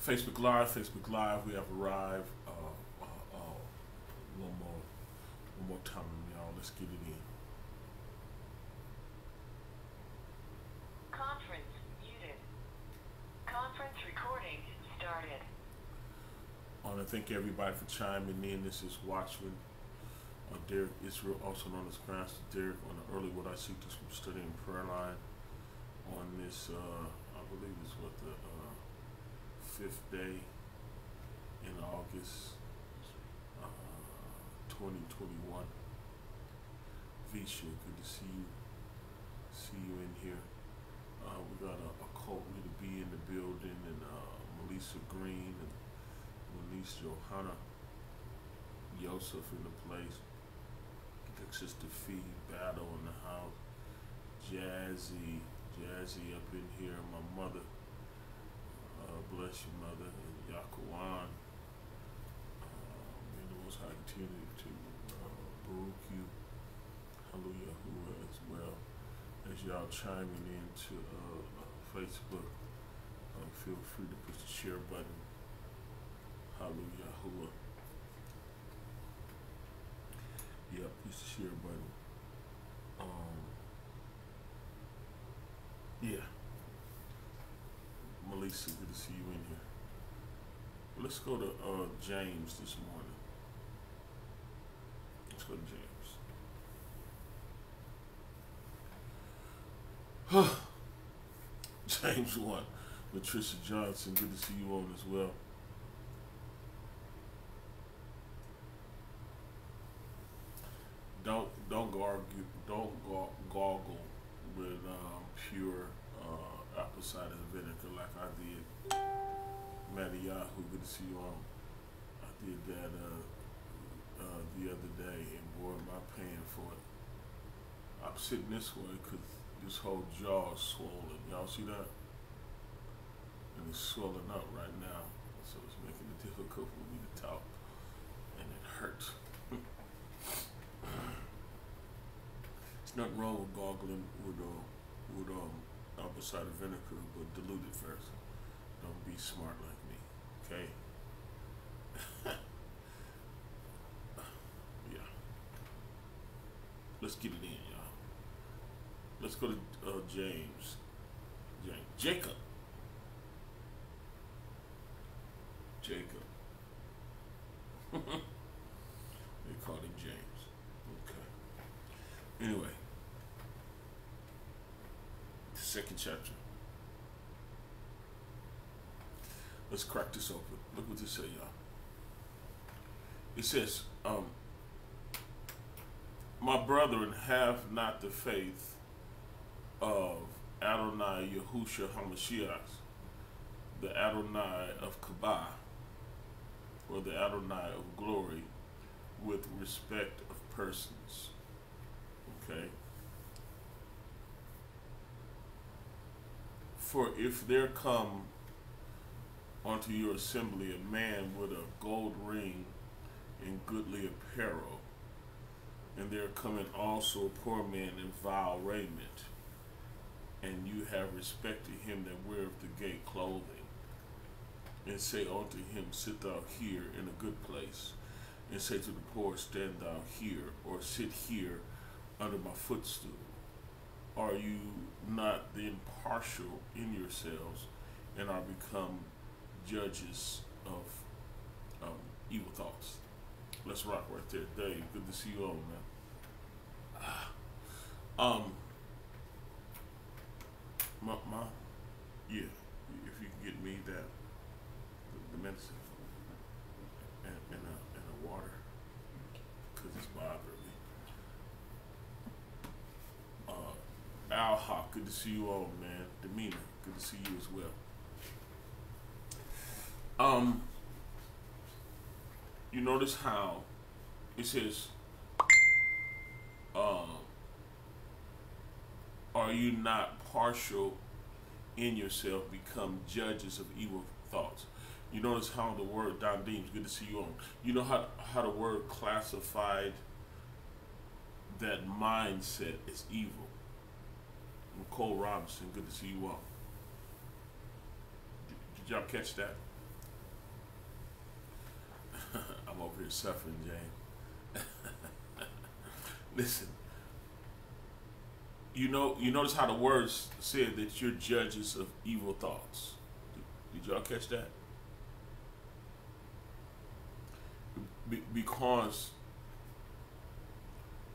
Facebook Live, Facebook Live. We have arrived. One more time, y'all. Let's get it in. Conference muted. Conference recording started. I want to thank everybody for chiming in. This is Watchman Derrick Yisrael, also known as Pastor Derrick, on the early What I Seek to Study and Prayer Line. On this, I believe it's what the 5th day in August, 2021. Visha, good to see you. See you in here. We got a cult leader B in the building, and Melissa Green and Melissa Johanna Yosef in the place. Sister Fee Battle in the house. Jazzy up in here. My mother, bless your mother, and Yakuan. May the Most High continue to Baruch you, hallelujah, who as well. As y'all chiming into Facebook, feel free to push the share button. Hallelujah, who. Yep, push the share button. Yeah. Melissa, good to see you in here. Let's go to James this morning. Let's go to James. James 1. Latricia Johnson, good to see you on as well. Don't gargle with pure apple cider vinegar like I did. Matty Yahoo, good to see you on. I did that the other day, and boy, am I paying for it. I'm sitting this way because this whole jaw is swollen. Y'all see that? And it's swelling up right now, so it's making it difficult for me to talk, and it hurts. Nothing wrong with gargling with apple cider vinegar, but dilute it first. Don't be smart like me, okay? Yeah. Let's get it in, y'all. Let's go to James. Jacob. They call him James. Okay. Anyway. Second chapter. Let's crack this open. Look what this says, y'all. It says, my brethren, have not the faith of Adonai Yahushua HaMashiach, the Adonai of Kabah, or the Adonai of glory, with respect of persons. Okay? For if there come unto your assembly a man with a gold ring and goodly apparel, and there cometh also a poor man in vile raiment, and you have respect to him that weareth the gay clothing, and say unto him, sit thou here in a good place, and say to the poor, stand thou here, or sit here under my footstool. Are you not then partial in yourselves, and are become judges of evil thoughts? Let's rock right there. Dave, good to see you all, man. Yeah, if you can get me that, the medicine and the water, because it's bothering me. Al Hawk, good to see you all, man. Demeanor, good to see you as well. You notice how it says, are you not partial in yourself, become judges of evil thoughts? You notice how the word, Don Deems, good to see you on. You know how the word classified that mindset is evil. Cole Robinson, good to see you all. Did y'all catch that? over here suffering, James. Listen, you notice how the words said that you're judges of evil thoughts. Did y'all catch that? Because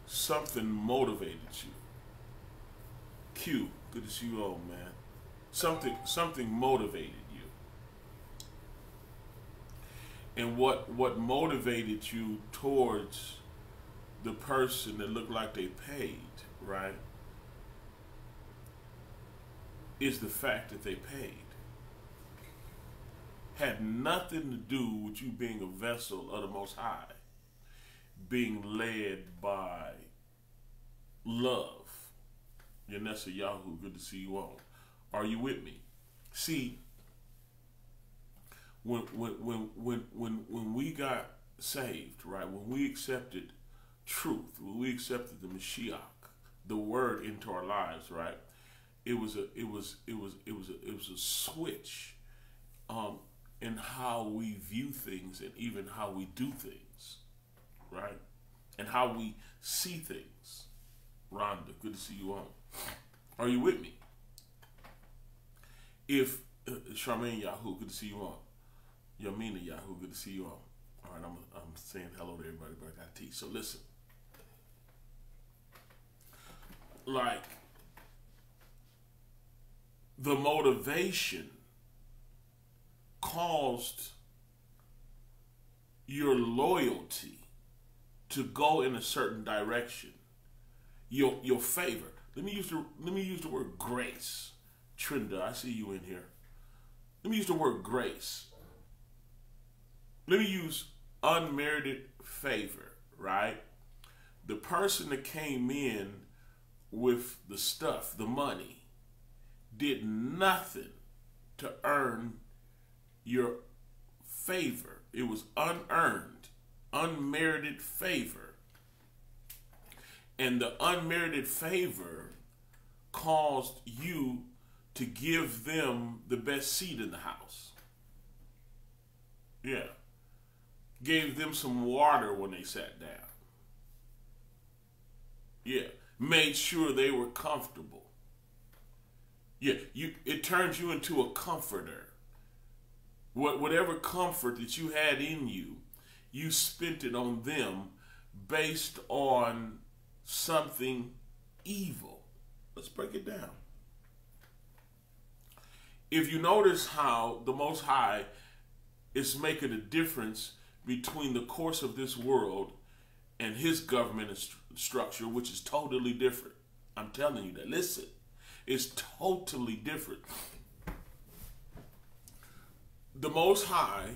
something motivated you. Q, good to see you all, man. Something motivated you. And what motivated you towards the person that looked like they paid, right, is the fact that they paid. Had nothing to do with you being a vessel of the Most High, being led by love. Yanessa Yahoo, good to see you all. Are you with me? See, when we got saved, right? When we accepted truth, when we accepted the Mashiach, the Word into our lives, right? It was a switch in how we view things and even how we do things, right? And how we see things. Rhonda, good to see you on. Are you with me? If Charmaine Yahoo, good to see you on. Yamina Yahoo, good to see you on. All right, I'm saying hello to everybody, but I got to teach. So listen, like the motivation caused your loyalty to go in a certain direction. Your favor. Let me use the word grace. Trinda, I see you in here. Let me use the word grace. Let me use unmerited favor, right? The person that came in with the stuff, the money, did nothing to earn your favor. It was unearned, unmerited favor. And the unmerited favor caused you to give them the best seat in the house. Yeah. Gave them some water when they sat down. Yeah. Made sure they were comfortable. Yeah. It turns you into a comforter. Whatever comfort that you had in you, you spent it on them based on something evil. Let's break it down. If you notice how the Most High is making a difference between the course of this world and his government structure, which is totally different. I'm telling you that. Listen, it's totally different. The Most High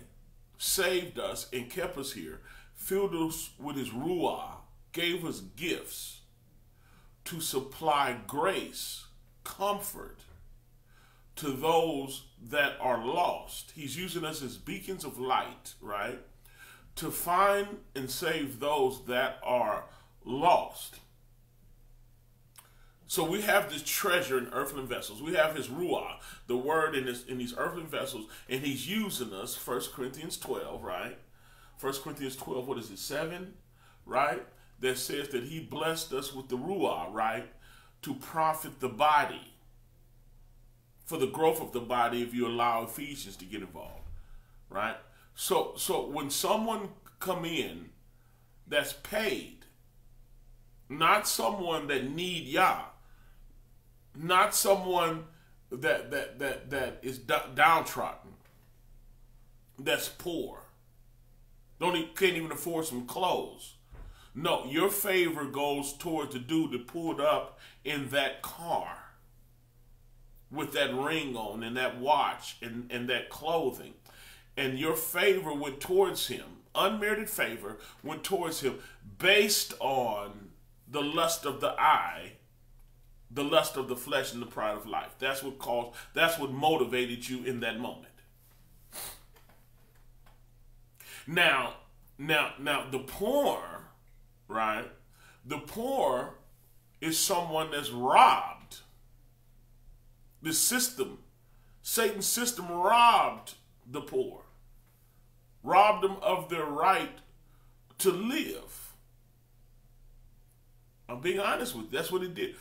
saved us and kept us here, filled us with his Ruah, gave us gifts to supply grace, comfort to those that are lost. He's using us as beacons of light, right? To find and save those that are lost. So we have this treasure in earthen vessels. We have his Ruah, the word in these earthen vessels, and he's using us, 1 Corinthians 12, right? 1 Corinthians 12, what is it, 7, right? That says that he blessed us with the Ruah, right? To profit the body. For the growth of the body, if you allow Ephesians to get involved, right? So when someone come in that's paid, not someone that need Yah, not someone that is downtrodden, that's poor, can't even afford some clothes. No, your favor goes towards the dude that pulled up in that car with that ring on and that watch and that clothing. And your favor went towards him, unmerited favor went towards him based on the lust of the eye, the lust of the flesh, and the pride of life. That's what motivated you in that moment. Now the poor, right? The poor is someone that's robbed. The system, Satan's system robbed the poor, robbed them of their right to live. I'm being honest with you. That's what it did.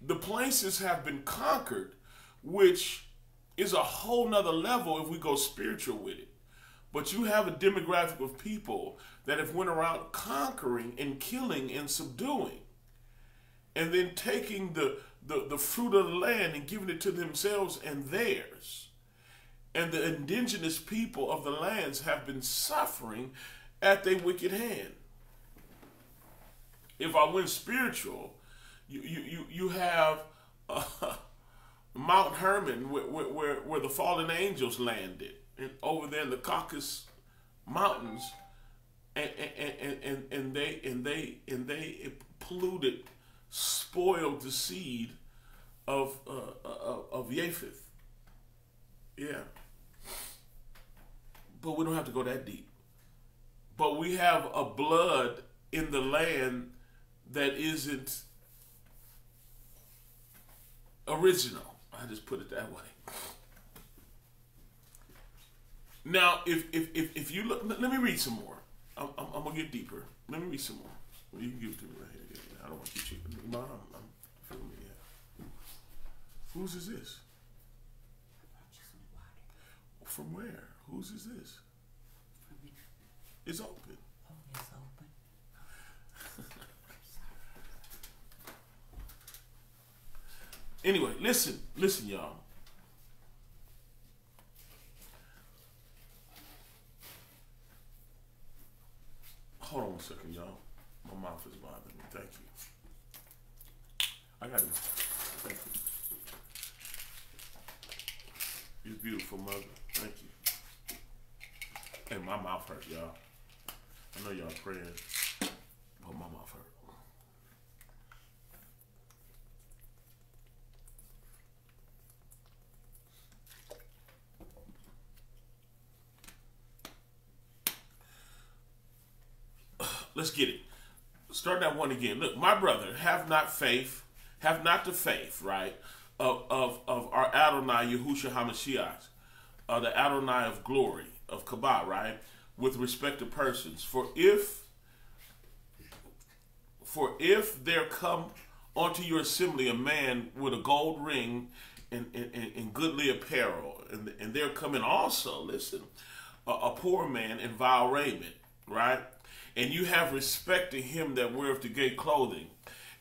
The places have been conquered, which is a whole nother level if we go spiritual with it. But you have a demographic of people that have went around conquering and killing and subduing, and then taking the fruit of the land and giving it to themselves and theirs. And the indigenous people of the lands have been suffering at their wicked hand. If I went spiritual, you have Mount Hermon, where the fallen angels landed, and over there in the Caucasus Mountains, and they polluted, spoiled the seed of Japheth. Yeah, but we don't have to go that deep. But we have a blood in the land that isn't original. I just put it that way. Now, if you look, let me read some more. I'm gonna get deeper. Let me read some more. You can give it to me right here. Yeah, I don't want to keep you. Mom, I'm feeling me. Yeah. Whose is this? From where? Whose is this? It's open. Oh, it's open. Anyway, listen, y'all. Hold on 1 second, y'all. My mouth is bothering me. Thank you. I got it. Thank you. You're beautiful, mother. Thank you. Hey, my mouth hurt, y'all. I know y'all praying, but my mouth hurt. Let's get it. Start that one again. Look, my brother, have not the faith, right, of our Adonai Yahushua HaMashiach, the Adonai of glory, of Kabah, right, with respect to persons. For if there come onto your assembly a man with a gold ring and goodly apparel, and there come in also, listen, a poor man in vile raiment, right? And you have respect to him that weareth the gay clothing,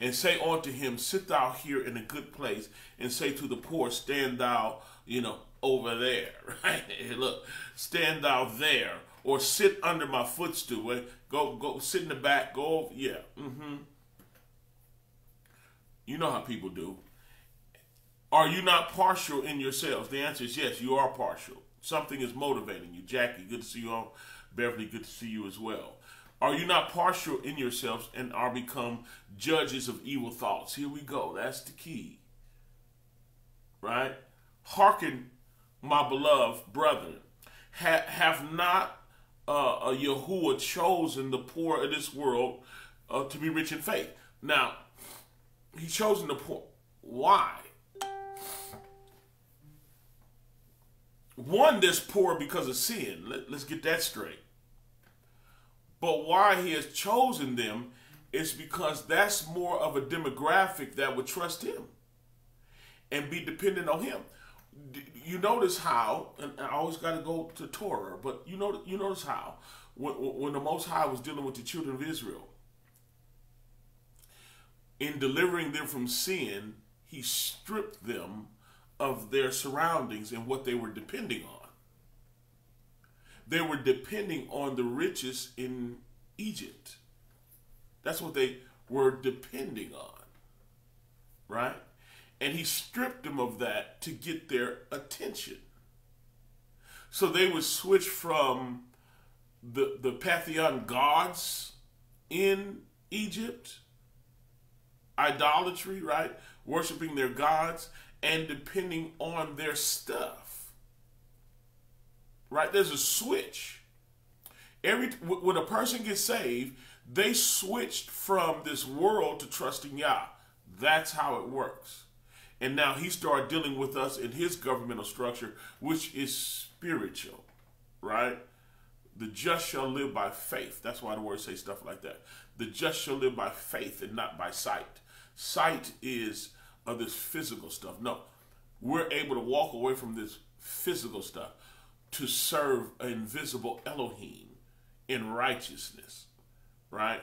and say unto him, sit thou here in a good place, and say to the poor, stand thou, over there, right? Look, stand thou there, or sit under my footstool. Go sit in the back, go over, yeah. You know how people do. Are you not partial in yourselves? The answer is yes, you are partial. Something is motivating you. Jackie, good to see you on. Beverly, good to see you as well. Are you not partial in yourselves and are become judges of evil thoughts? Here we go. That's the key. Right? Hearken, my beloved brethren. Have not Yahuwah chosen the poor of this world to be rich in faith? Now, he's chosen the poor. Why? One, that's poor because of sin. Let's get that straight. But why he has chosen them is because that's more of a demographic that would trust him and be dependent on him. You notice how, and I always got to go to Torah, but you notice how when the Most High was dealing with the children of Israel, in delivering them from sin, he stripped them of their surroundings and what they were depending on. They were depending on the riches in Egypt. That's what they were depending on, right? And he stripped them of that to get their attention. So they would switch from the pantheon gods in Egypt, idolatry, right? Worshiping their gods and depending on their stuff. Right? There's a switch. When a person gets saved, they switched from this world to trusting Yah. That's how it works. And now he started dealing with us in his governmental structure, which is spiritual, right? The just shall live by faith. That's why the word says stuff like that. The just shall live by faith and not by sight. Sight is of this physical stuff. No, we're able to walk away from this physical stuff to serve an invisible Elohim in righteousness, right?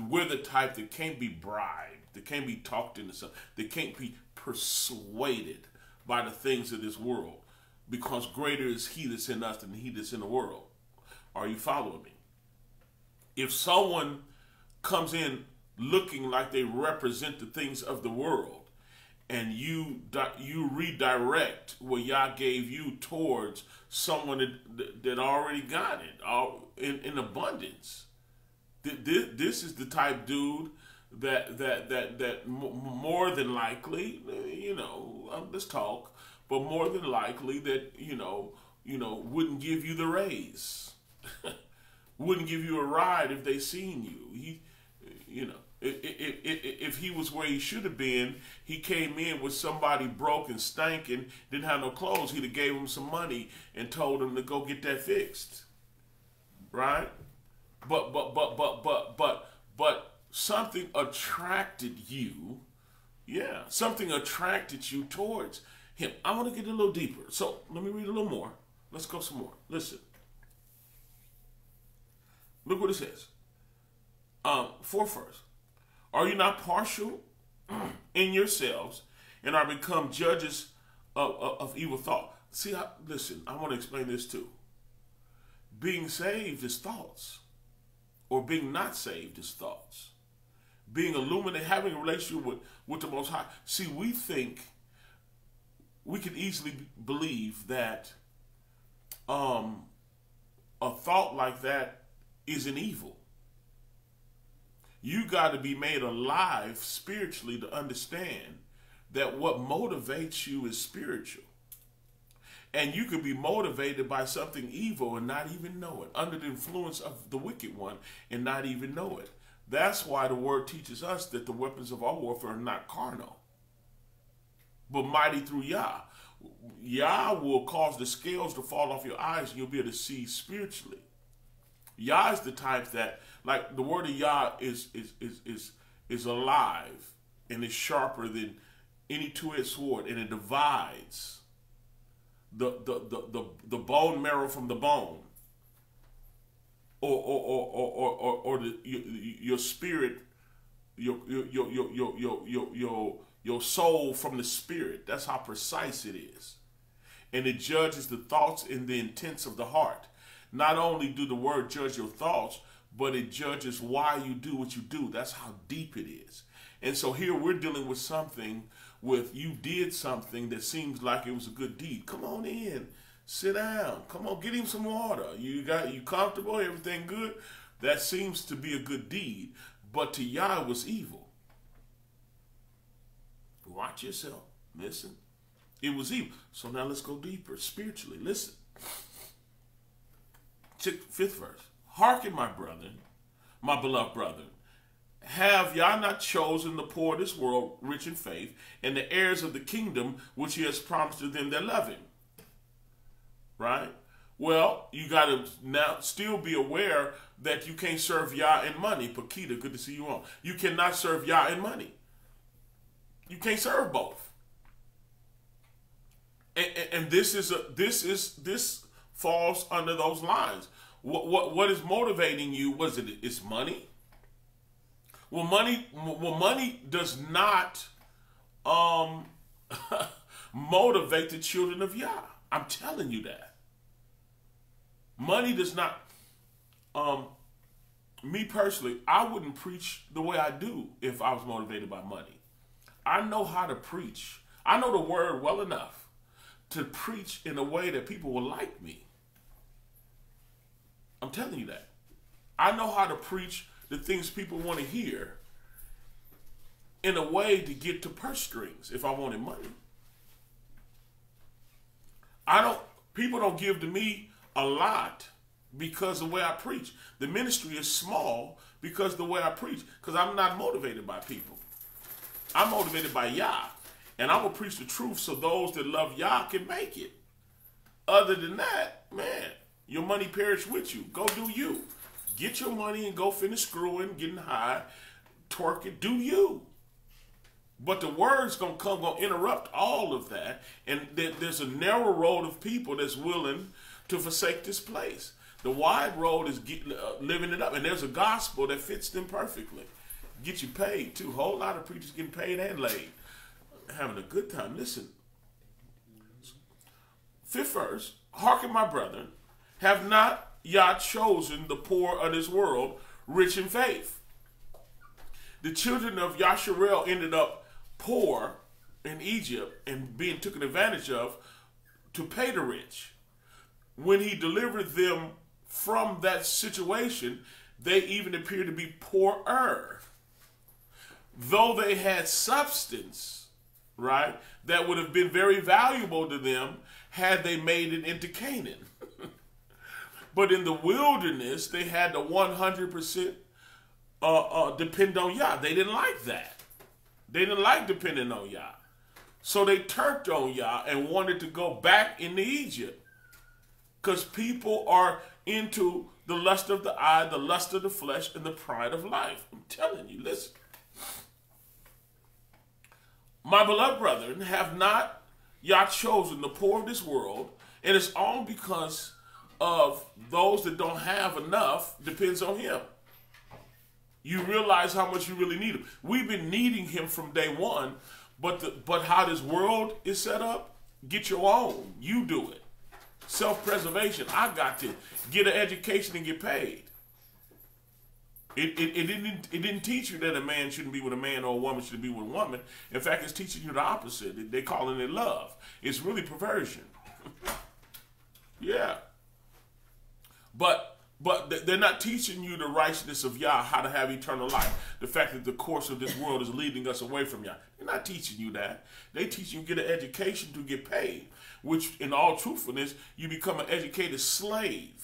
We're the type that can't be bribed, that can't be talked into something, that can't be persuaded by the things of this world, because greater is he that's in us than he that's in the world. Are you following me? If someone comes in looking like they represent the things of the world, and you redirect what Yah gave you towards someone that already got it in abundance, this is the type dude that more than likely, let's talk, but more than likely that wouldn't give you the raise, wouldn't give you a ride if they seen you. If he was where he should have been, he came in with somebody broke and stanking, didn't have no clothes, he'd have gave him some money and told him to go get that fixed, right? But something attracted you, something attracted you towards him. I want to get a little deeper, so let me read a little more. Let's go some more. Listen. Look what it says. 4 first. Are you not partial in yourselves and are become judges of evil thought? See, listen, I want to explain this too. Being saved is thoughts, or being not saved is thoughts. Being illuminated, having a relationship with the Most High. See, we think, we could easily believe that a thought like that is an evil. You got to be made alive spiritually to understand that what motivates you is spiritual. And you could be motivated by something evil and not even know it, under the influence of the wicked one and not even know it. That's why the word teaches us that the weapons of our warfare are not carnal, but mighty through Yah. Yah will cause the scales to fall off your eyes and you'll be able to see spiritually. Yah is the type that, like, the word of Yah is alive and is sharper than any two-edged sword, and it divides the bone marrow from the bone, or your spirit, your soul from the spirit. That's how precise it is, and it judges the thoughts and the intents of the heart. Not only do the word judge your thoughts, but it judges why you do what you do. That's how deep it is. And so here we're dealing with something with, you did something that seems like it was a good deed. Come on in, sit down. Come on, get him some water. You comfortable? Everything good? That seems to be a good deed, but to Yah it was evil. Watch yourself. Listen. It was evil. So now let's go deeper spiritually. Listen. 5th verse. Hearken, my brethren, my beloved brethren, have Yah not chosen the poor of this world rich in faith, and the heirs of the kingdom which he has promised to them that love him? Right? Well, you got to now still be aware that you can't serve Yah and money. Pakita, good to see you on. You cannot serve Yah and money. You can't serve both. And this falls under those lines. What is motivating you? Was it? It's money. Well, money does not motivate the children of Yah. I'm telling you that. Money does not. Me personally, I wouldn't preach the way I do if I was motivated by money. I know how to preach. I know the word well enough to preach in a way that people will like me. I'm telling you that. I know how to preach the things people want to hear in a way to get to purse strings if I wanted money. People don't give to me a lot because of the way I preach. The ministry is small because of the way I preach, because I'm not motivated by people. I'm motivated by Yah. And I'm going to preach the truth so those that love Yah can make it. Other than that, man, Your money perish with you. Go do you. Get your money and go finish screwing, getting high, twerking. Do you. But the word's going to interrupt all of that. And there's a narrow road of people that's willing to forsake this place. The wide road is living it up. And there's a gospel that fits them perfectly. Get you paid, too. A whole lot of preachers getting paid and laid. Having a good time. Listen. Fifth verse. Hearken, my brethren. Have not Yah chosen the poor of this world rich in faith? The children of Yisrael ended up poor in Egypt and being taken advantage of to pay the rich. When he delivered them from that situation, they even appeared to be poorer. Though they had substance, right, that would have been very valuable to them had they made it into Canaan. But in the wilderness, they had to 100% depend on Yah. They didn't like that. They didn't like depending on Yah. So they turned on Yah and wanted to go back into Egypt. Because people are into the lust of the eye, the lust of the flesh, and the pride of life. I'm telling you, listen. My beloved brethren, have not Yah chosen the poor of this world, and it's all because of those that don't have enough depends on him. You realize how much you really need him. We've been needing him from day one, but how this world is set up, get your own. You do it. Self-preservation. I got to get an education and get paid. It didn't teach you that a man shouldn't be with a man or a woman should be with a woman. In fact, it's teaching you the opposite. They're calling it love. It's really perversion. Yeah. But they're not teaching you the righteousness of Yah, how to have eternal life. The fact that the course of this world is leading us away from Yah. They're not teaching you that. They teach you to get an education to get paid, which in all truthfulness, you become an educated slave.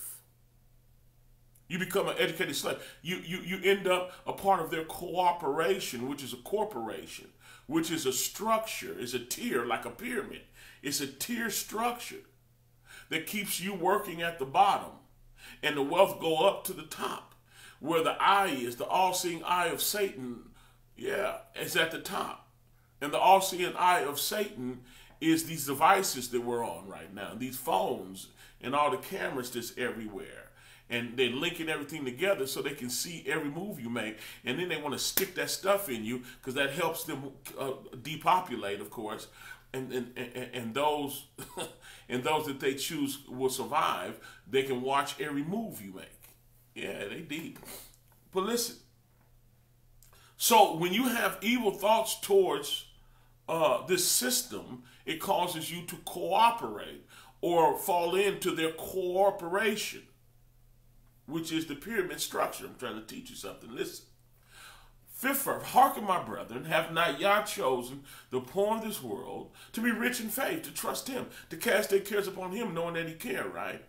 You become an educated slave. You end up a part of their cooperation, which is a corporation, which is a structure, is a tier like a pyramid. It's a tier structure that keeps you working at the bottom and the wealth go up to the top, where the eye is, the all-seeing eye of Satan, yeah, is at the top. And the all-seeing eye of Satan is these devices that we're on right now, these phones and all the cameras that's everywhere. And they're linking everything together so they can see every move you make. And then they want to stick that stuff in you because that helps them depopulate, of course. And those and those that they choose will survive. They can watch every move you make. Yeah, they deep. But listen. So when you have evil thoughts towards this system, it causes you to cooperate or fall into their cooperation, which is the pyramid structure. I'm trying to teach you something. Listen. Fifth verse, hearken, my brethren, have not Yah chosen the poor of this world to be rich in faith, to trust him, to cast their cares upon him, knowing that he care, right?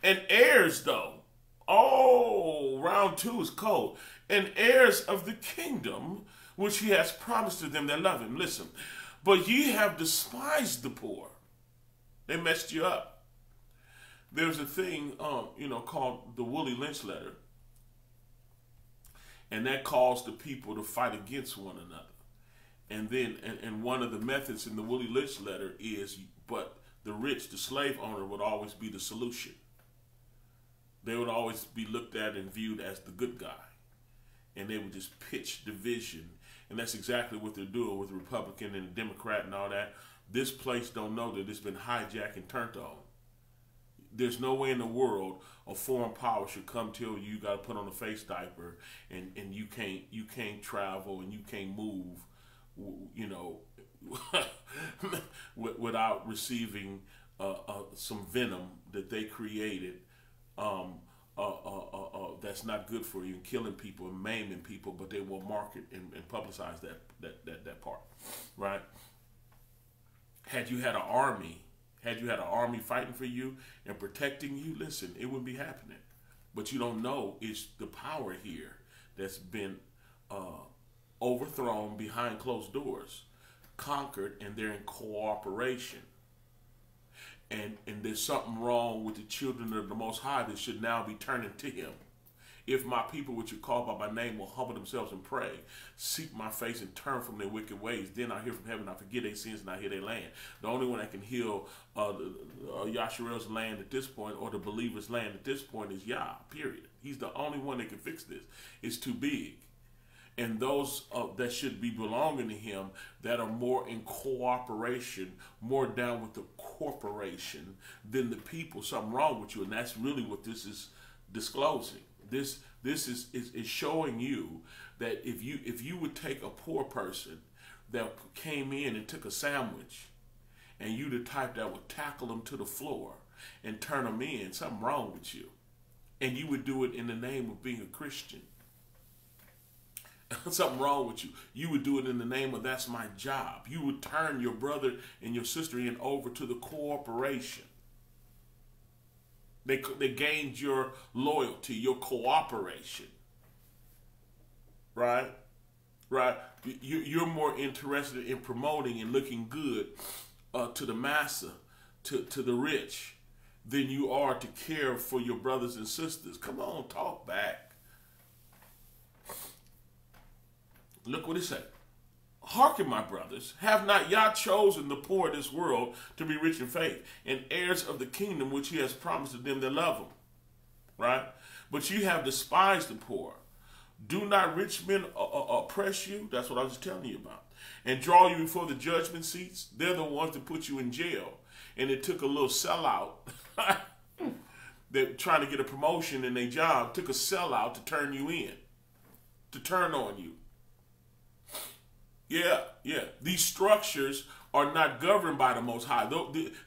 And heirs, though. Oh, round two is cold. And heirs of the kingdom, which he has promised to them that love him. Listen, but ye have despised the poor. They messed you up. There's a thing, called the Willie Lynch letter. And that caused the people to fight against one another. And then, and one of the methods in the Willie Lynch letter is, but the rich, the slave owner, would always be the solution. They would always be looked at and viewed as the good guy. And they would just pitch division. And that's exactly what they're doing with the Republican and the Democrat and all that. This place don't know that it's been hijacked and turned on. There's no way in the world a foreign power should come tell you got to put on a face diaper and you can't travel and you can't move, without receiving some venom that they created that's not good for you and killing people and maiming people, but they will market and publicize that part, right? Had you had an army fighting for you and protecting you, listen, it wouldn't be happening. But you don't know it's the power here that's been overthrown behind closed doors, conquered, and they're in cooperation. and there's something wrong with the children of the Most High that should now be turning to him. If my people, which you call by my name, will humble themselves and pray, seek my face and turn from their wicked ways, then I hear from heaven, I forgive their sins and I heal their land. The only one that can heal Yisrael's land at this point, or the believer's land at this point, is Yah, period. He's the only one that can fix this. It's too big. And those that should be belonging to him, that are more in cooperation, more down with the corporation than the people, something wrong with you. And that's really what this is disclosing. This is showing you that if you would take a poor person that came in and took a sandwich, and you the type that would tackle them to the floor and turn them in, something wrong with you. And you would do it in the name of being a Christian. Something wrong with you. You would do it in the name of that's my job. You would turn your brother and your sister in over to the corporation. They gained your loyalty, your cooperation. Right? Right? You're more interested in promoting and looking good to the massa, to the rich, than you are to care for your brothers and sisters. Come on, talk back. Look what it said. Hearken, my brothers, have not Yah chosen the poor of this world to be rich in faith, and heirs of the kingdom which he has promised to them that love him? Right? But you have despised the poor. Do not rich men oppress you? That's what I was telling you about. And draw you before the judgment seats? They're the ones that put you in jail. And it took a little sellout. They're trying to get a promotion in their job. Took a sellout to turn you in. To turn on you. Yeah. These structures are not governed by the Most High.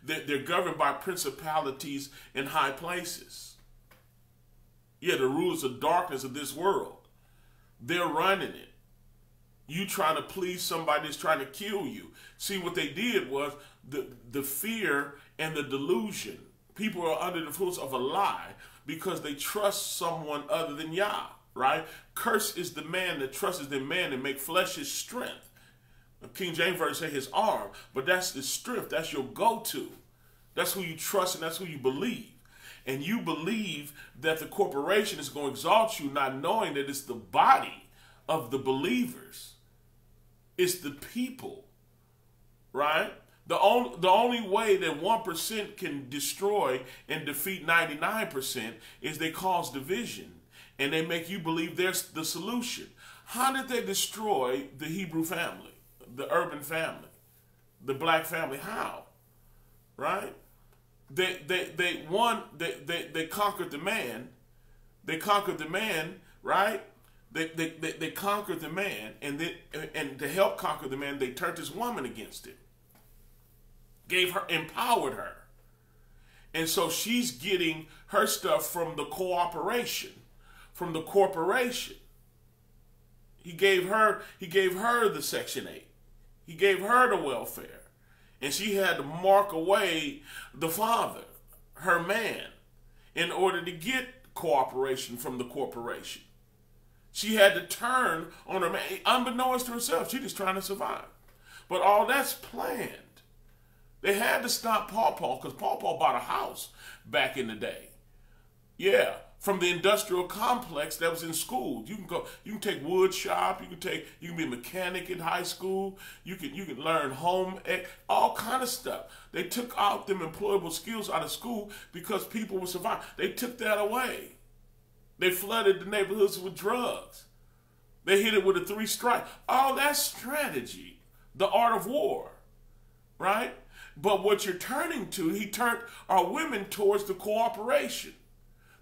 They're governed by principalities in high places. Yeah, the rulers of darkness of this world. They're running it. You trying to please somebody that's trying to kill you. See, what they did was the fear and the delusion. People are under the influence of a lie because they trust someone other than Yah, right? Cursed is the man that trusts in man and make flesh his strength. King James verse say his arm, but that's the strength. That's your go-to. That's who you trust and that's who you believe. And you believe that the corporation is going to exalt you, not knowing that it's the body of the believers. It's the people, right? The only way that 1% can destroy and defeat 99% is they cause division. And they make you believe there's the solution. How did they destroy the Hebrew family? The urban family, the black family? How? Right? They conquered the man. They conquered the man, right? They conquered the man, and to help conquer the man, they turned this woman against him. Empowered her. And so she's getting her stuff from the cooperation, from the corporation. He gave her the Section 8. He gave her the welfare. And she had to mark away the father, her man, in order to get cooperation from the corporation. She had to turn on her man, unbeknownst to herself. She just trying to survive. But all that's planned. They had to stop Paw because Paw bought a house back in the day. Yeah. From the industrial complex that was in school. You can take wood shop, you can be a mechanic in high school, you can learn home ec, all kind of stuff. They took out them employable skills out of school because people would survive. They took that away. They flooded the neighborhoods with drugs. They hit it with a 3 strike. All that strategy, the art of war, right? But what you're turning to, he turned our women towards the cooperation.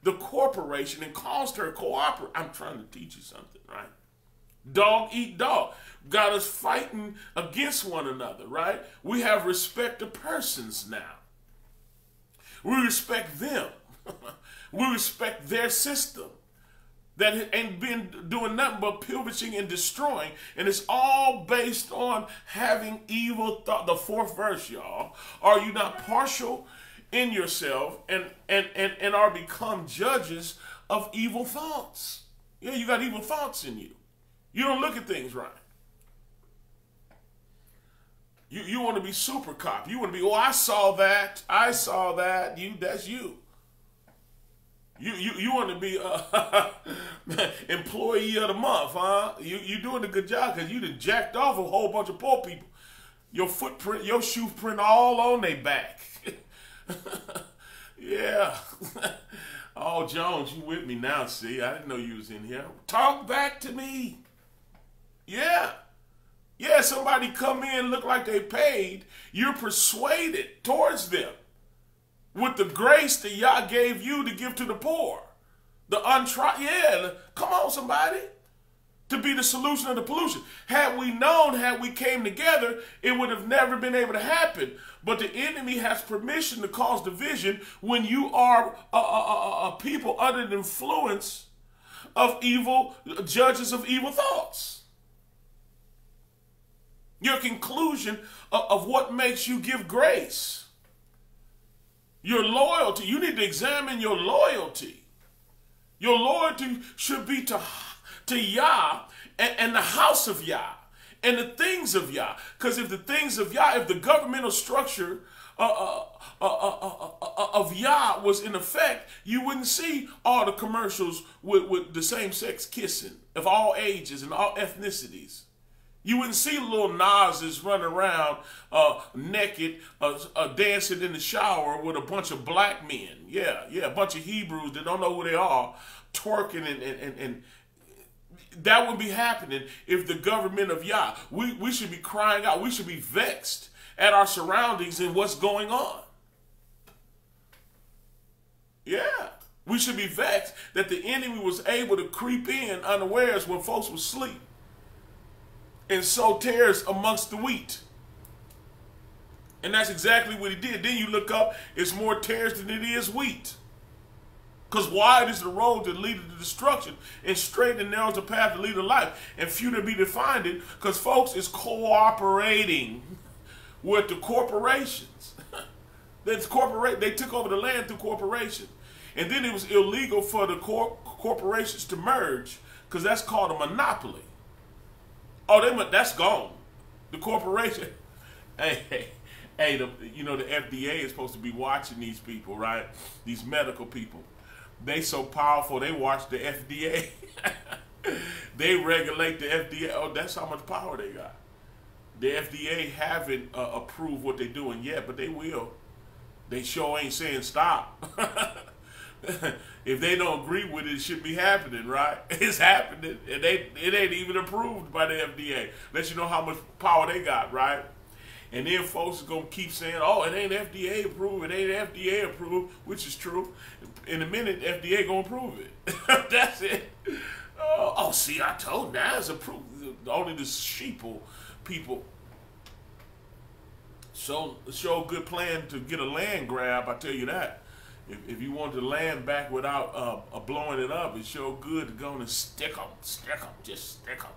The corporation, and caused her cooperate. I'm trying to teach you something, right? Dog eat dog. Got us fighting against one another, right? We have respect to persons now. We respect them. We respect their system that ain't been doing nothing but pillaging and destroying. And it's all based on having evil thought. The 4th verse, y'all. Are you not partial in yourself and are become judges of evil thoughts? Yeah, you got evil thoughts in you. You don't look at things right. You want to be super cop. You want to be, oh, I saw that. I saw that. That's you. You want to be employee of the month, huh? You doing a good job because you done jacked off a whole bunch of poor people. Your footprint, your shoe print all on their back. Yeah. Oh, Jones, you with me now, see? I didn't know you was in here. Talk back to me. Yeah. Yeah, somebody come in, look like they paid. You're persuaded towards them with the grace that Yah gave you to give to the poor. The untried, yeah, come on, somebody. To be the solution of the pollution. Had we known, had we came together, it would have never been able to happen. But the enemy has permission to cause division when you are a people under the influence of evil, judges of evil thoughts. Your conclusion of what makes you give grace. Your loyalty. You need to examine your loyalty. Your loyalty should be to Yah and the house of Yah and the things of Yah. Because if the things of Yah, if the governmental structure of Yah was in effect, you wouldn't see all the commercials with the same sex kissing of all ages and all ethnicities. You wouldn't see little Nazis running around naked, dancing in the shower with a bunch of black men. Yeah, a bunch of Hebrews that don't know who they are, twerking and that wouldn't be happening if the government of Yah. We should be crying out. We should be vexed at our surroundings and what's going on. Yeah, we should be vexed that the enemy was able to creep in unawares when folks were asleep and sow tares amongst the wheat. And that's exactly what he did. Then you look up, it's more tares than it is wheat. Because wide is the road that leads to destruction, and straight and narrow is the path that leads to life, and few to be defined it, because folks is cooperating with the corporations. They took over the land through corporations. And then it was illegal for the corporations to merge, because that's called a monopoly. Oh, that's gone. The corporation. Hey, the FDA is supposed to be watching these people, right? These medical people. They so powerful, they watch the FDA. They regulate the FDA. Oh, that's how much power they got. The FDA haven't approved what they're doing yet, but they will. They sure ain't saying stop. If they don't agree with it, it should be happening, right? It's happening. And it ain't even approved by the FDA. Let you know how much power they got, right? And then folks are going to keep saying, oh, it ain't FDA approved, it ain't FDA approved, which is true. In a minute, FDA going to approve it. That's it. Oh, see, I told you, now it's approved. Only the sheeple people show a good plan to get a land grab, I tell you that. If you want the land back without blowing it up, it's sure good to go and stick them, just stick them.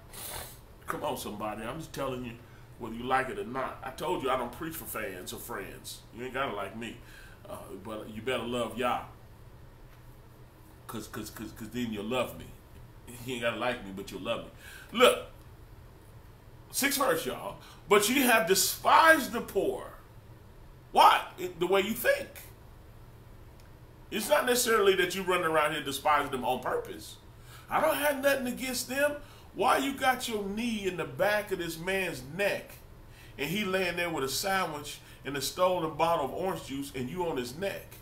Come on, somebody, I'm just telling you, whether you like it or not. I told you I don't preach for fans or friends. You ain't gotta like me, but you better love Yah, cause then you'll love me. You ain't gotta like me, but you'll love me. Look, 6th verse, y'all. But you have despised the poor. Why? The way you think. It's not necessarily that you run around here despising them on purpose. I don't have nothing against them. Why you got your knee in the back of this man's neck and he laying there with a sandwich and a stolen bottle of orange juice and you on his neck?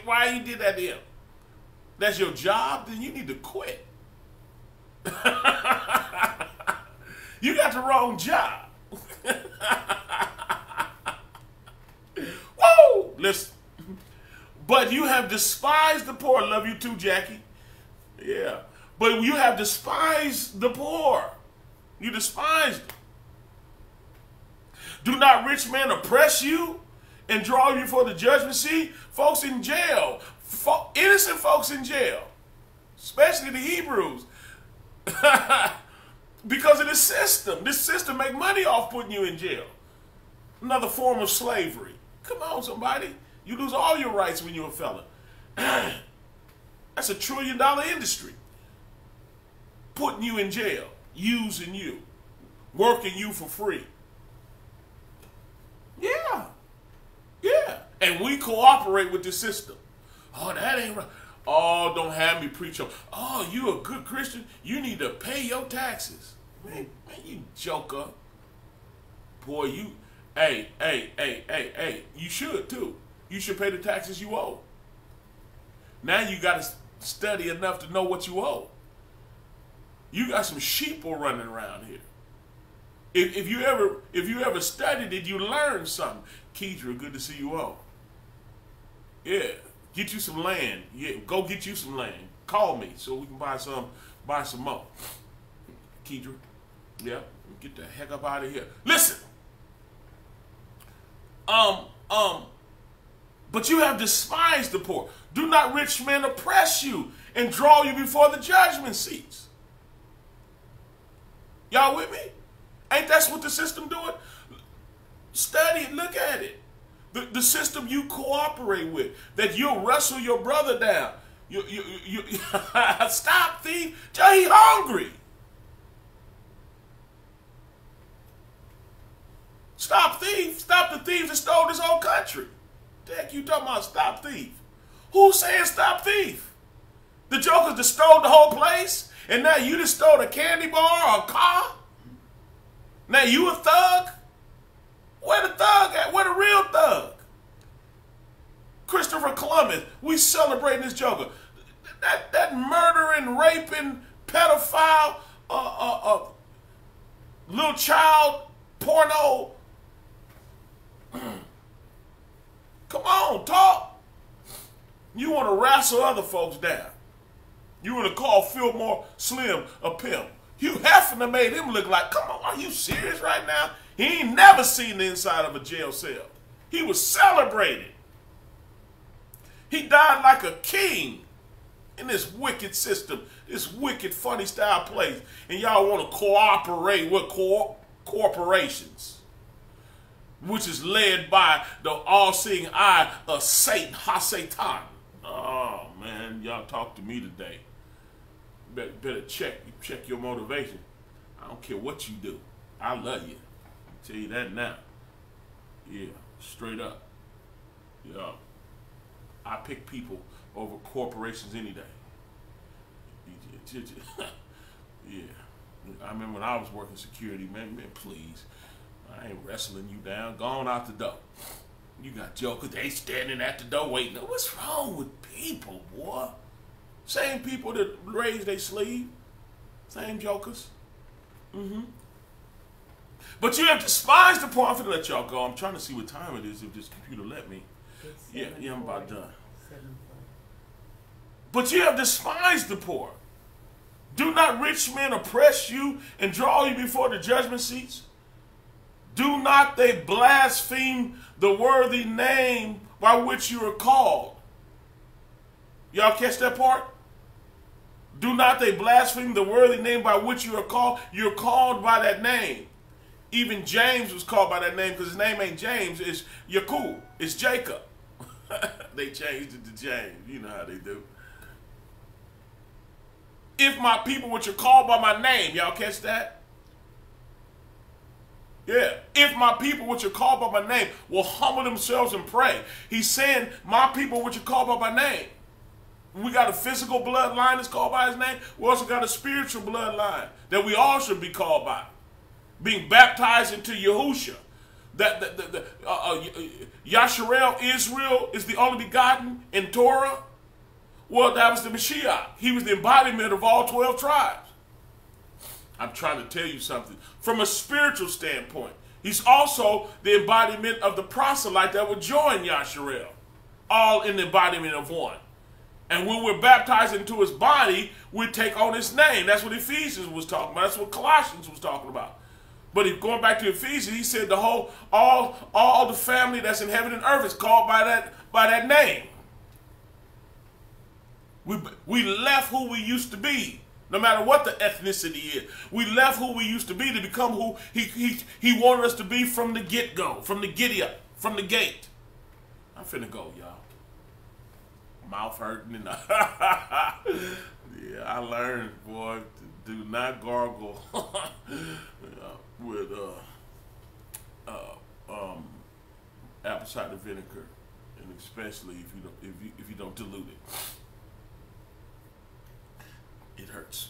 Why you did that to him? That's your job? Then you need to quit. You got the wrong job. Woo! Listen. But you have despised the poor. Love you too, Jackie. Yeah. But you have despised the poor. You despised them. Do not rich men oppress you and draw you for the judgment seat? Folks in jail. Innocent folks in jail. Especially the Hebrews. Because of this system. This system make money off putting you in jail. Another form of slavery. Come on, somebody. You lose all your rights when you're a fella. That's $1 trillion industry. Putting you in jail. Using you. working you for free. Yeah. Yeah. And we cooperate with the system. Oh, that ain't right. Oh, don't have me preach on. Oh, you a good Christian? You need to pay your taxes. Man, you joker. Boy, you, hey, you should too. You should pay the taxes you owe. Now you got to study enough to know what you owe. You got some sheeple running around here. If you ever studied it, you learned something. Keidra, good to see you all. Yeah, get you some land. Yeah, go get you some land. Call me so we can buy some more. Keidra, yeah, get the heck up out of here. Listen. But you have despised the poor. Do not rich men oppress you and draw you before the judgment seats. Y'all with me? Ain't that what the system doing? Study it, look at it. The system you cooperate with, that you'll wrestle your brother down. You stop thief. He hungry. Stop thief. Stop the thieves that stole this whole country. The heck you talking about stop thief? Who's saying stop thief? The jokers that stole the whole place, and now you just stole a candy bar or a car? Now you a thug? Where the thug at? Where the real thug? Christopher Columbus, we celebrating this joker. That murdering, raping, pedophile, little child porno. Come on, talk. You want to wrestle other folks down. You want to call Fillmore Slim a pimp. Hugh Hefner made him look like, come on, are you serious right now? He ain't never seen the inside of a jail cell. He was celebrated. He died like a king in this wicked system, this wicked funny style place. And y'all want to cooperate with corporations, which is led by the all-seeing eye of Satan, Ha-Satan. Oh, man, y'all talk to me today. Better check your motivation. I don't care what you do. I love you. I'll tell you that now. Yeah, straight up. Yeah. I pick people over corporations any day. Yeah. I remember when I was working security, man, please. I ain't wrestling you down. Gone out the door. You got jokers, they standing at the door waiting. What's wrong with people, boy? Same people that raise their sleeve. Same jokers. But you have despised the poor. I'm finna let y'all go. I'm trying to see what time it is if this computer let me. Yeah, I'm about done. But you have despised the poor. Do not rich men oppress you and draw you before the judgment seats? Do not they blaspheme the worthy name by which you are called? Y'all catch that part? Do not they blaspheme the worthy name by which you are called? You're called by that name. Even James was called by that name because his name ain't James, it's Yakub, it's Jacob. They changed it to James. You know how they do. If my people which are called by my name, y'all catch that? Yeah. If my people which are called by my name will humble themselves and pray. He's saying, my people which are called by my name. We got a physical bloodline that's called by his name. We also got a spiritual bloodline that we all should be called by. Being baptized into Yahusha. Yisrael, Israel, is the only begotten in Torah. Well, that was the Mashiach. He was the embodiment of all 12 tribes. I'm trying to tell you something. From a spiritual standpoint, he's also the embodiment of the proselyte that would join Yisrael. All in the embodiment of one. And when we're baptized into his body, we take on his name. That's what Ephesians was talking about. That's what Colossians was talking about. But if going back to Ephesians, he said all the family that's in heaven and earth is called by that name. We left who we used to be, no matter what the ethnicity is. We left who we used to be to become who he wanted us to be from the get-go, from the giddy-up, from the gate. I'm finna go, y'all. Mouth hurting and yeah, I learned, boy, to do not gargle. Yeah. with apple cider vinegar, and especially if you don't dilute it, it hurts.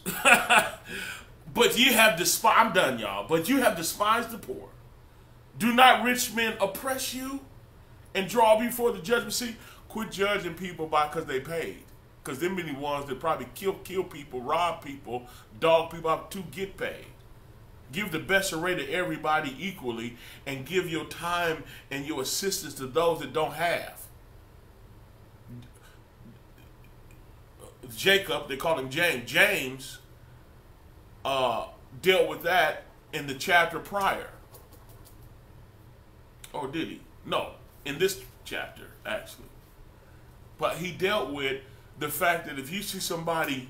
But you have despised. I'm done, y'all. But you have despised the poor. Do not rich men oppress you and draw before the judgment seat? Quit judging people because they paid. Because them many ones that probably kill people, rob people, dog people out to get paid. Give the best array to everybody equally, and give your time and your assistance to those that don't have. Jacob, they call him James. James dealt with that in the chapter prior. Or did he? No, in this chapter, actually. But he dealt with the fact that if you see somebody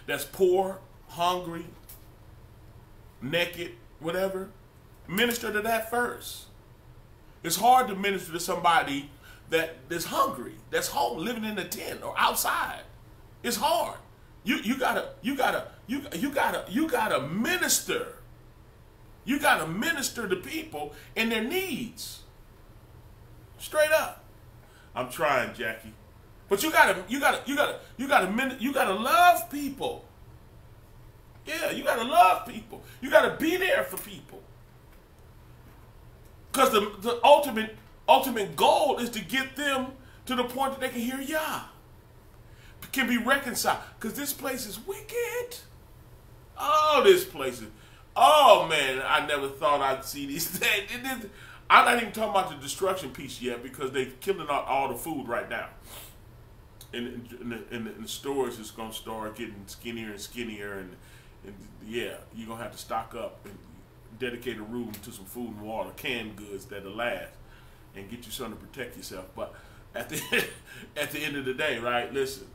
that's poor, hungry, naked, whatever, minister to that first. It's hard to minister to somebody that's hungry, that's home, living in a tent or outside. It's hard. You gotta minister. You gotta minister to people and their needs. Straight up. I'm trying, Jackie. But you gotta love people. Yeah, you gotta love people. You gotta be there for people. Because the ultimate goal is to get them to the point that they can hear Yah. Can be reconciled. Because this place is wicked. Oh, this place is. Oh man, I never thought I'd see these things. I'm not even talking about the destruction piece yet, because they're killing out all the food right now. In the stores, it's going to start getting skinnier and skinnier, and yeah, you're going to have to stock up and dedicate a room to some food and water, canned goods that'll last, and get you something to protect yourself. But at the end of the day, right, listen,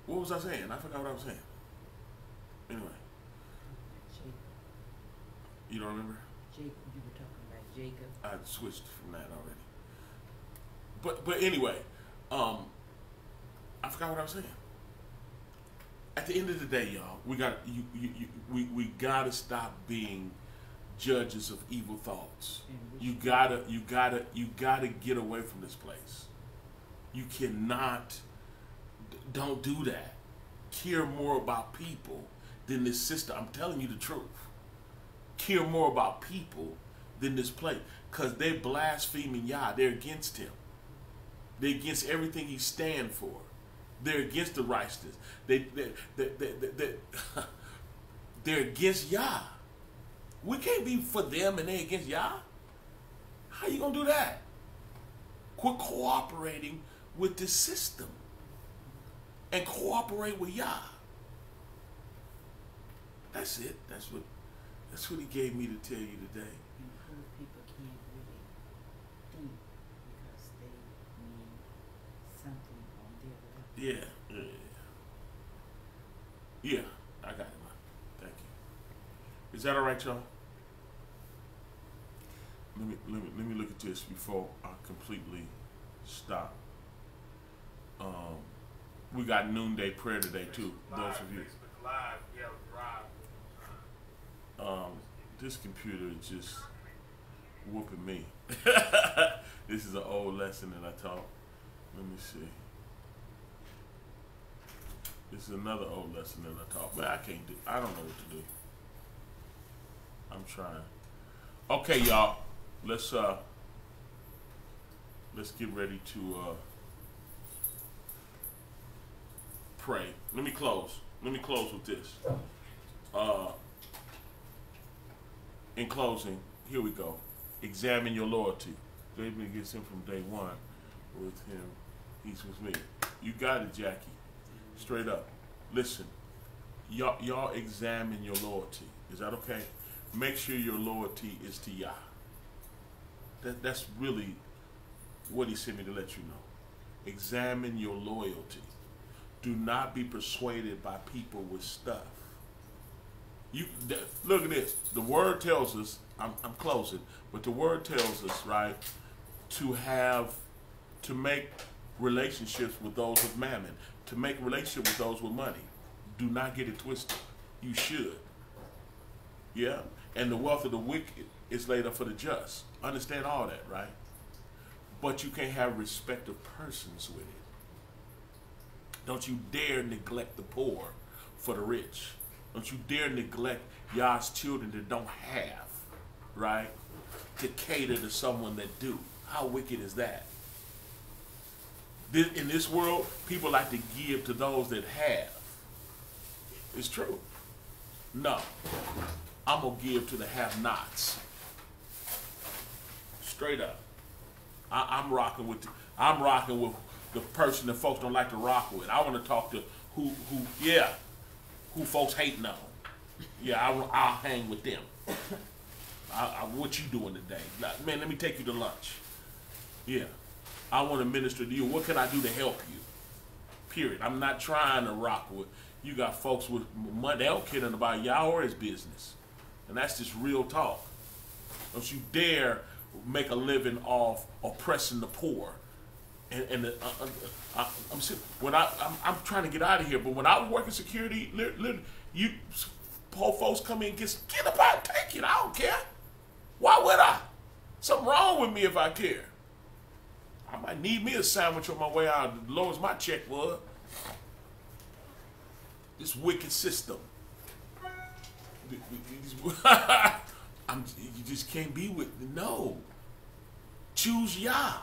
what was I saying? I forgot what I was saying. Anyway. You don't remember? Jacob, you were talking about Jacob. I switched from that already. But anyway, I forgot what I was saying. At the end of the day, y'all, we gotta stop being judges of evil thoughts. You gotta get away from this place. You cannot. Don't do that. Care more about people than this system. I'm telling you the truth. Care more about people than this place, because they're blaspheming Yah. They're against him. They're against everything he stands for. They're against the righteousness. They're against Yah. We can't be for them and they're against Yah. How you gonna do that? Quit cooperating with the system and cooperate with Yah. That's it. That's what he gave me to tell you today. And poor people can't really think because they need something on their level. Yeah, I got it, man. Thank you. Is that all right, y'all? Let me look at this before I completely stop. We got noonday prayer today too. Those of you. This computer is just whooping me. This is an old lesson that I taught. Let me see. This is another old lesson that I taught, but I don't know what to do. I'm trying. Okay, y'all. Let's get ready to pray. Let me close with this. In closing, here we go. Examine your loyalty. David gets him from day one. With him, he's with me. You got it, Jackie. Straight up. Listen, y'all examine your loyalty. Is that okay? Make sure your loyalty is to Yah. That's really what he sent me to let you know. Examine your loyalty. Do not be persuaded by people with stuff. Look at this. The word tells us, I'm closing, but the word tells us, right, to make relationships with those with mammon, to make relationships with those with money. Do not get it twisted. You should. Yeah, and the wealth of the wicked is laid up for the just. Understand all that, right? But you can't have respect of persons with it. Don't you dare neglect the poor for the rich. Don't you dare neglect God's children that don't have, right? To cater to someone that do. How wicked is that? In this world, people like to give to those that have. It's true. No. I'm going to give to the have-nots. Straight up. I'm rocking with the person that folks don't like to rock with. I want to talk to who folks hating on. Yeah, I'll hang with them. What you doing today? Man, let me take you to lunch. Yeah. I want to minister to you. What can I do to help you? Period. I'm not trying to rock with. You got folks with money. They don't care about y'all or his business. And that's just real talk. Don't you dare make a living off oppressing the poor. I'm trying to get out of here, but when I was working security, you poor folks come in and get up out, take it. I don't care. Why would I? Something wrong with me if I care. I might need me a sandwich on my way out as low as my check was. This wicked system. You just can't be with. No. Choose Yah.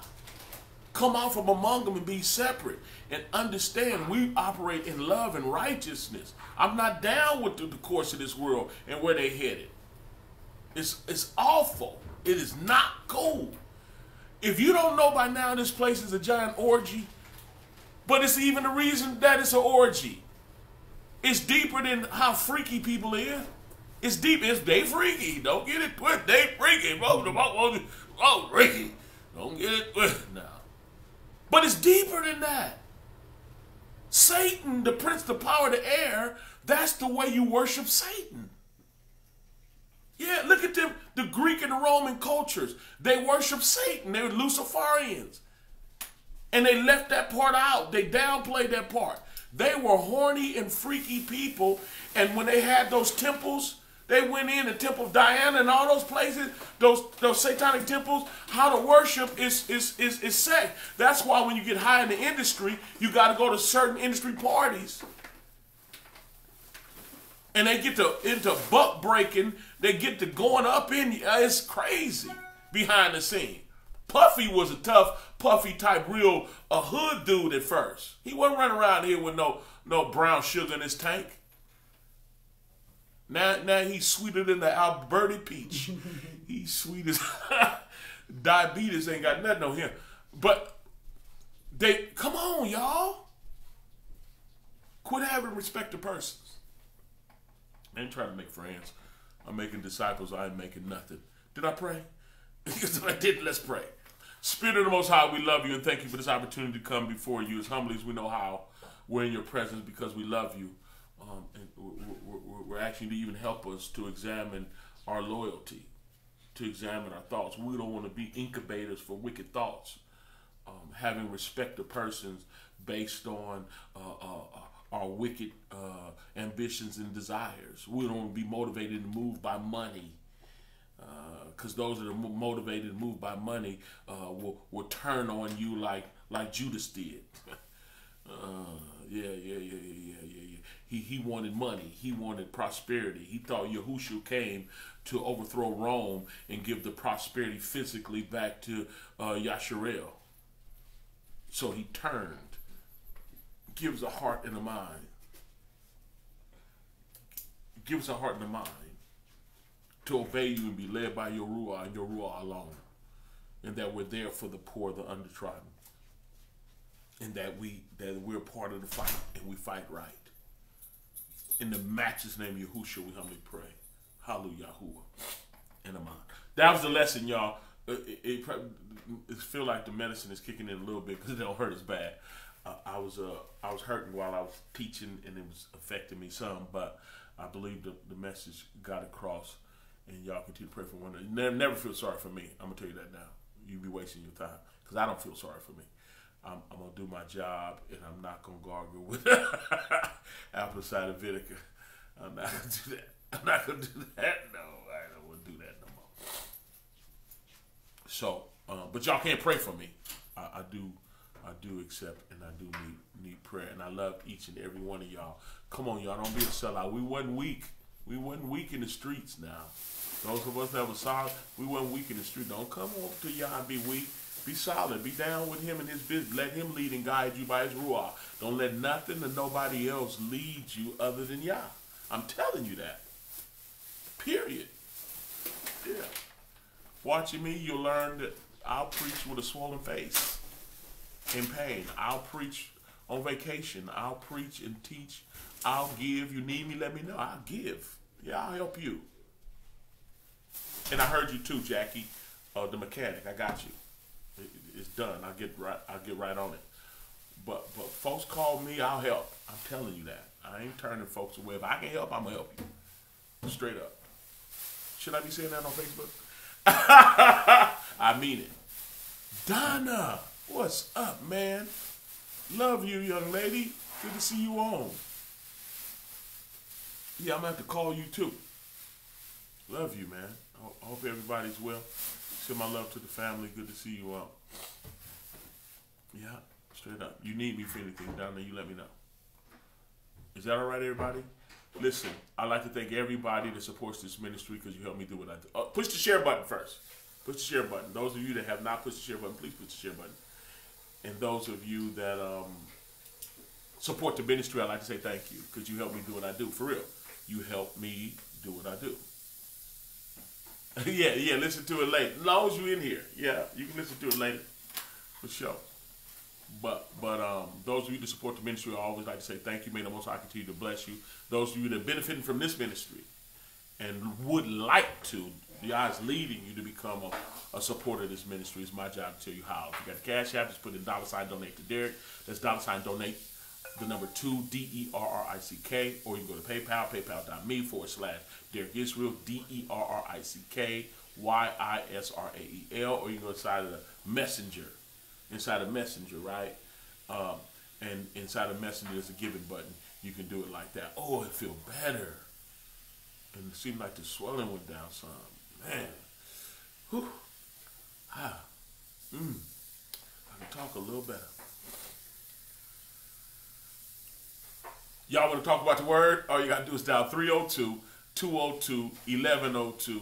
Come out from among them and be separate. And understand we operate in love and righteousness. I'm not down with the course of this world and where they headed. It's awful. It is not cool. If you don't know by now, this place is a giant orgy. But it's even the reason that it's an orgy. It's deeper than how freaky people is. It's deep. They freaky. Don't get it twisted. They freaky. Oh, freaky. Don't get it twisted now. But it's deeper than that. Satan, the prince, the power of the air, that's the way you worship Satan. Yeah, look at them, the Greek and the Roman cultures. They worship Satan. They're Luciferians. And they left that part out. They downplayed that part. They were horny and freaky people. And when they had those temples, they went in the Temple of Diana and all those places, those satanic temples, how to worship is sex. That's why when you get high in the industry, you got to go to certain industry parties. And they get into buck breaking. They get to going up in. It's crazy behind the scene. Puffy was a tough, puffy type, real a hood dude at first. He wasn't running around here with no brown sugar in his tank. Now he's sweeter than the Alberti peach. He's sweet as diabetes ain't got nothing on him. But come on, y'all. Quit having respect to persons. I ain't trying to make friends. I'm making disciples. I ain't making nothing. Did I pray? If I did, let's pray. Spirit of the Most High, we love you and thank you for this opportunity to come before you as humbly as we know how. We're in your presence because we love you. And we're asking you to even help us to examine our loyalty, to examine our thoughts. We don't want to be incubators for wicked thoughts. Having respect to persons based on our wicked ambitions and desires. We don't want to be motivated and moved by money. Because those that are motivated and moved by money will turn on you like Judas did. Yeah. He wanted money. He wanted prosperity. He thought Yahushua came to overthrow Rome and give the prosperity physically back to Yisrael. So he turned. Gives a heart and a mind. Gives a heart and a mind to obey you and be led by your Ruah and your Ruah alone. And that we're there for the poor, the undertrodden. And that we're part of the fight and we fight right. In the matchless name of Yahushua, we humbly pray. Hallelujah. And Amen. That was the lesson, y'all. It feels like the medicine is kicking in a little bit because it don't hurt as bad. I was hurting while I was teaching and it was affecting me some, but I believe the message got across and y'all continue to pray for one another. Never feel sorry for me. I'm going to tell you that now. You be wasting your time because I don't feel sorry for me. I'm going to do my job, and I'm not going to gargle with apple cider vinegar. I'm not going to do that. I'm not gonna do that. No, I don't want to do that no more. So, but y'all can't pray for me. I do accept and I do need prayer, and I love each and every one of y'all. Come on, y'all, don't be a sellout. We wasn't weak. We wasn't weak in the streets. Now, those of us that were solid, we wasn't weak in the street. Don't come over to y'all and be weak. Be solid. Be down with him and his business. Let him lead and guide you by his ruah. Don't let nothing or nobody else lead you other than Yah. I'm telling you that. Period. Yeah. Watching me, you'll learn that I'll preach with a swollen face, in pain. I'll preach on vacation. I'll preach and teach. I'll give. You need me, let me know. I'll give. Yeah, I'll help you. And I heard you too, Jackie, the mechanic. I got you. It's done. I'll get right on it. But folks call me, I'll help. I'm telling you that. I ain't turning folks away. If I can help, I'm gonna help you. Straight up. Should I be saying that on Facebook? I mean it. Donna, what's up, man? Love you, young lady. Good to see you on. Yeah, I'm gonna have to call you too. Love you, man. I hope everybody's well. Send my love to the family. Good to see you all. Yeah, straight up. You need me for anything down there, you let me know. Is that all right, everybody? Listen, I'd like to thank everybody that supports this ministry because you help me do what I do. Push the share button first. Push the share button. Those of you that have not pushed the share button, please push the share button. And those of you that support the ministry, I'd like to say thank you because you help me do what I do. For real. You help me do what I do. yeah, listen to it later. As long as you're in here. Yeah, you can listen to it later. For sure. But those of you that support the ministry, I always like to say thank you. May the Most High continue to bless you. Those of you that are benefiting from this ministry and would like to, God is leading you to become a supporter of this ministry. It's my job to tell you how. If you got a cash app, just put in $ donate to Derrick. That's $ donate, the number 2, DERRICK. Or you can go to PayPal, paypal.me/Derrick Yisrael, DERRICKYISRAEL. Or you can go inside of the Messenger. Inside of Messenger, right? And inside of Messenger, there's a giving button. You can do it like that. Oh, it feels better. And it seemed like the swelling went down some. Man. Whew. I can talk a little better. Y'all want to talk about the word? All you got to do is dial 302-202-1102,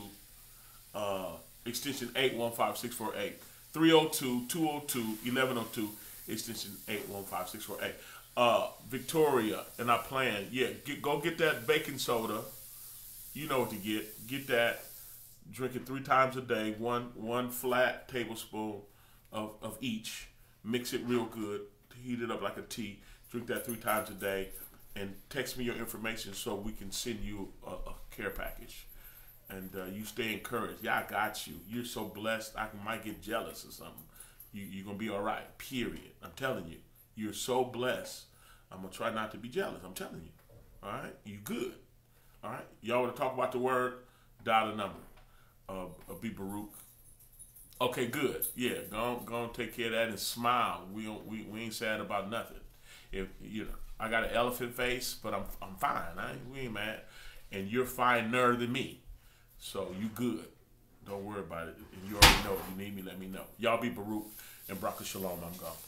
extension 815648. 302-202-1102, extension 815648. Victoria and I plan, go get that baking soda. You know what to get. Get that. Drink it 3 times a day. One flat tablespoon of each. Mix it real good. Heat it up like a tea. Drink that 3 times a day. And text me your information so we can send you a care package. And you stay encouraged. Yeah, I got you. You're so blessed. I might get jealous or something. You're going to be all right. Period. I'm telling you. You're so blessed. I'm going to try not to be jealous. I'm telling you. All right? You good. All right? Y'all want to talk about the word? Dial the number. Be Baruch. Okay, good. Yeah, go on take care of that and smile. We ain't sad about nothing. If I got an elephant face, but I'm fine. We ain't mad. And you're finer than me. So you good. Don't worry about it. And you already know. If you need me, let me know. Y'all be Baruch and Baruch Shalom. I'm gone.